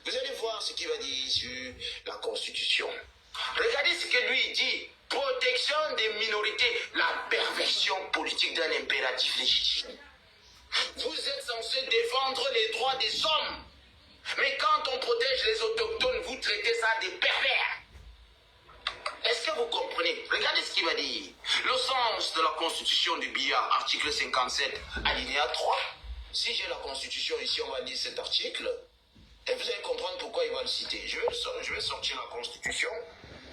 Vous allez voir ce qu'il va dire sur la Constitution. Regardez ce que lui dit. Protection des minorités, la perversion politique d'un impératif légitime. Vous êtes censé défendre les droits des hommes. Mais quand on protège les autochtones, vous traitez ça des pervers. Est-ce que vous comprenez? Regardez ce qu'il va dire. Le sens de la Constitution du Biya, article 57, alinéa 3. Si j'ai la Constitution ici, on va dire cet article. Et vous allez comprendre pourquoi il va le citer. Je vais sortir la Constitution.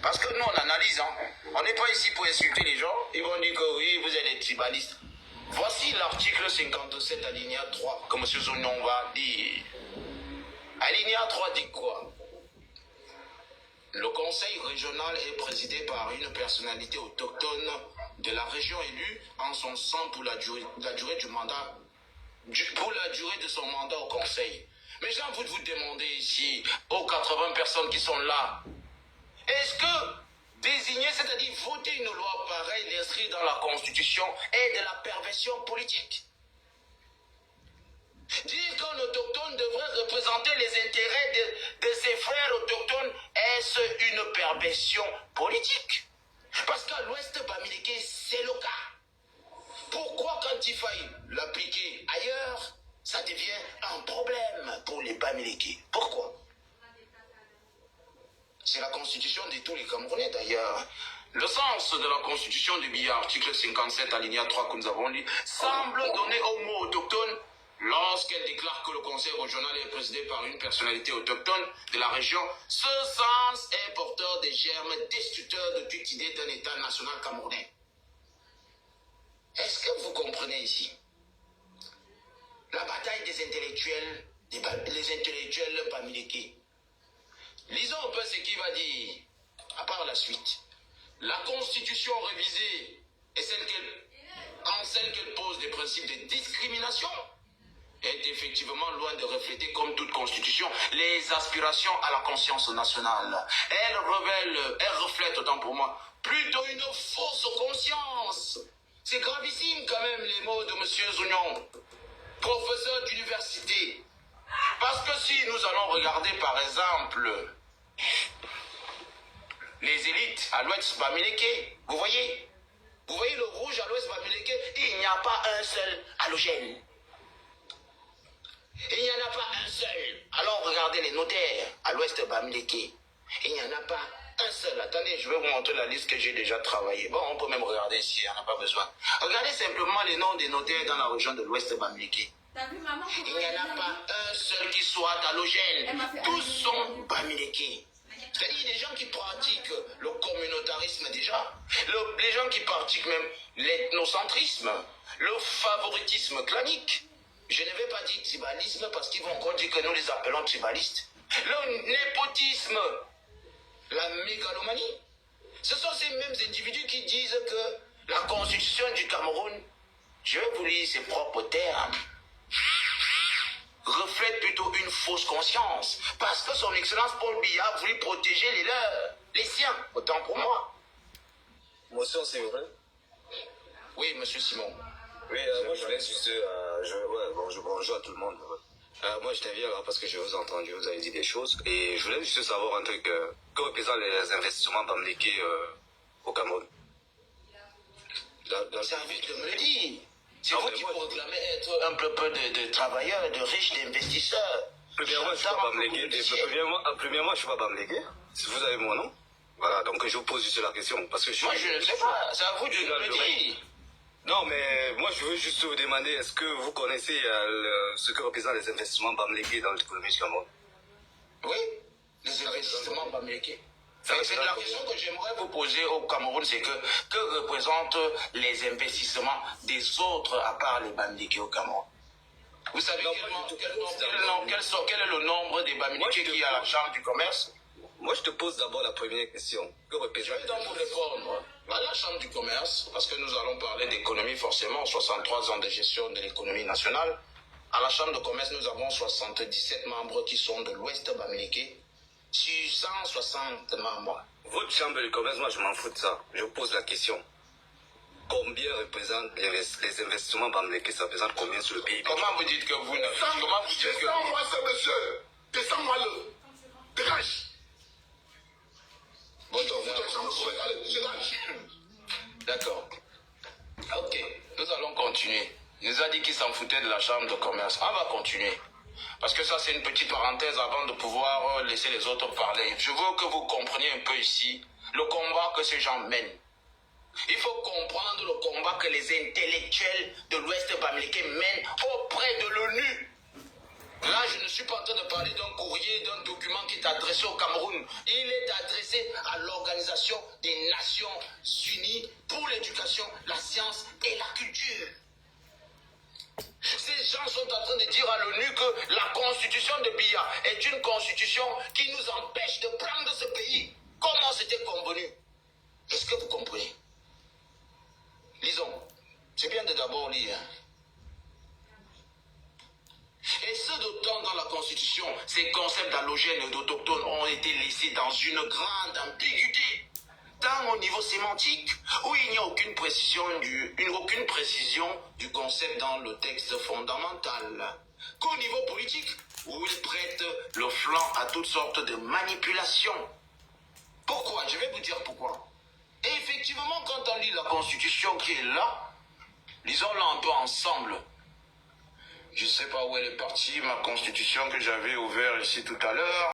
Parce que nous, on analyse. Hein. On n'est pas ici pour insulter les gens. Ils vont dire que oui, vous êtes des tribalistes. Voici l'article 57, alinéa 3, que M. Zognon va dire. Alinéa 3 dit quoi? Le conseil régional est présidé par une personnalité autochtone de la région élue en son sein pour la durée du mandat, pour la durée de son mandat au conseil. Mais j'ai envie de vous demander ici, aux 80 personnes qui sont là, est-ce que désigner, c'est-à-dire voter une loi pareille, l'inscrire dans la Constitution, est de la perversion politique? Dire qu'un autochtone devrait représenter les intérêts de ses frères autochtones, est-ce une perversion politique? Parce qu'à l'ouest Bamileke, c'est le cas. Pourquoi quand il faille l'appliquer ailleurs, ça devient un problème pour les Bamileke? Pourquoi? C'est la constitution de tous les Camerounais d'ailleurs. Le sens de la constitution du Biya, article 57, alinéa 3 que nous avons lu, semble donner au mot autochtone lorsqu'elle déclare que le conseil régional est présidé par une personnalité autochtone de la région. Ce sens est porteur des germes destructeurs de toute idée d'un État national camerounais. Est-ce que vous comprenez ici? La bataille des intellectuels, les intellectuels Bamileke. Lisons un peu ce qu'il va dire, à part la suite. La constitution révisée est celle qu'elle pose des principes de discrimination, est effectivement loin de refléter, comme toute constitution, les aspirations à la conscience nationale. Elle reflète, autant pour moi, plutôt une fausse conscience. C'est gravissime quand même les mots de M. Zognon, professeur d'université. Parce que si nous allons regarder par exemple les élites à l'ouest Bamileke, vous voyez le rouge à l'ouest Bamileke, il n'y a pas un seul halogène. Il n'y en a pas un seul. Alors regardez les notaires à l'ouest Bamileke. Il n'y en a pas un seul. Attendez, je vais vous montrer la liste que j'ai déjà travaillée. Bon, on peut même regarder ici, on n'a pas besoin. Regardez simplement les noms des notaires dans la région de l'ouest Bamileke. Il n'y en a pas un seul qui soit halogène. Tous sont Bamileke. C'est-à-dire des gens qui pratiquent le communautarisme déjà, les gens qui pratiquent même l'ethnocentrisme, le favoritisme clanique. Je ne vais pas dire tribalisme parce qu'ils vont encore dire que nous les appelons tribalistes. Le népotisme, la mégalomanie. Ce sont ces mêmes individus qui disent que la constitution du Cameroun, je vais vous lire ses propres termes, reflète plutôt une fausse conscience. Parce que son excellence Paul Biya a voulu protéger les leurs, les siens, autant pour moi. Motion, c'est vrai? Oui, monsieur Simon. Oui, moi je voulais juste... bonjour à tout le monde. Moi je t'invite là parce que je vous ai entendu, vous avez dit des choses. Et je voulais juste savoir un truc. Que représentent les investissements Bamileke au Cameroun? C'est à vous de me le dire. C'est vous qui vous réclamez être un peu de travailleurs, de riches, d'investisseurs. Premièrement, je ne suis pas Bamileke. Premièrement, je ne suis pas Bamileke. Si vous avez mon nom. Voilà, donc je vous pose juste la question. Parce que moi, je ne sais pas. C'est à vous de me le dire. Non, mais moi, je veux juste vous demander, est-ce que vous connaissez ce que représentent les investissements Bamileke dans l'économie du Cameroun? Oui, les investissements Bamileke. C'est la question que j'aimerais vous poser au Cameroun, c'est que représentent les investissements des autres à part les Bamileke au Cameroun? Vous savez quel est le nombre des Bamileke qui est à la chambre du commerce? Moi, je te pose d'abord la première question. Que représente... Je vais donc vous répondre. À la chambre du commerce, parce que nous allons parler d'économie forcément, 63 ans de gestion de l'économie nationale. À la chambre de commerce, nous avons 77 membres qui sont de l'ouest Bamileke. Sur 160 membres. Votre chambre de commerce, moi je m'en fous de ça. Je vous pose la question. Combien représentent les investissements Bamileke? Ça représente combien sur le pays? Comment vous dites que vous ne... Comment vous dites que... Descends-moi ce monsieur. Descends-moi-le. s'en foutaient de la chambre de commerce. On va continuer. Parce que ça, c'est une petite parenthèse avant de pouvoir laisser les autres parler. Je veux que vous compreniez un peu ici le combat que ces gens mènent. Il faut comprendre le combat que les intellectuels de l'Ouest bamileke mènent auprès de l'ONU. Là, je ne suis pas en train de parler d'un courrier, d'un document qui est adressé au Cameroun. Il est adressé à l'Organisation des Nations Unies pour l'éducation, la science et la culture. Ces gens sont en train de dire à l'ONU que la constitution de Biya est une constitution qui nous empêche de prendre ce pays. Comment c'était convenu? Est-ce que vous comprenez? Lisons. C'est bien de d'abord lire. Et ce d'autant dans la Constitution, ces concepts d'allogènes et d'autochtones ont été laissés dans une grande ambiguïté. Tant au niveau sémantique, où il n'y a aucune précision du concept dans le texte fondamental, qu'au niveau politique, où il prête le flanc à toutes sortes de manipulations. Pourquoi? Je vais vous dire pourquoi. Et effectivement, quand on lit la Constitution qui est là, lisons-la un peu ensemble. Je ne sais pas où elle est partie, ma Constitution que j'avais ouverte ici tout à l'heure.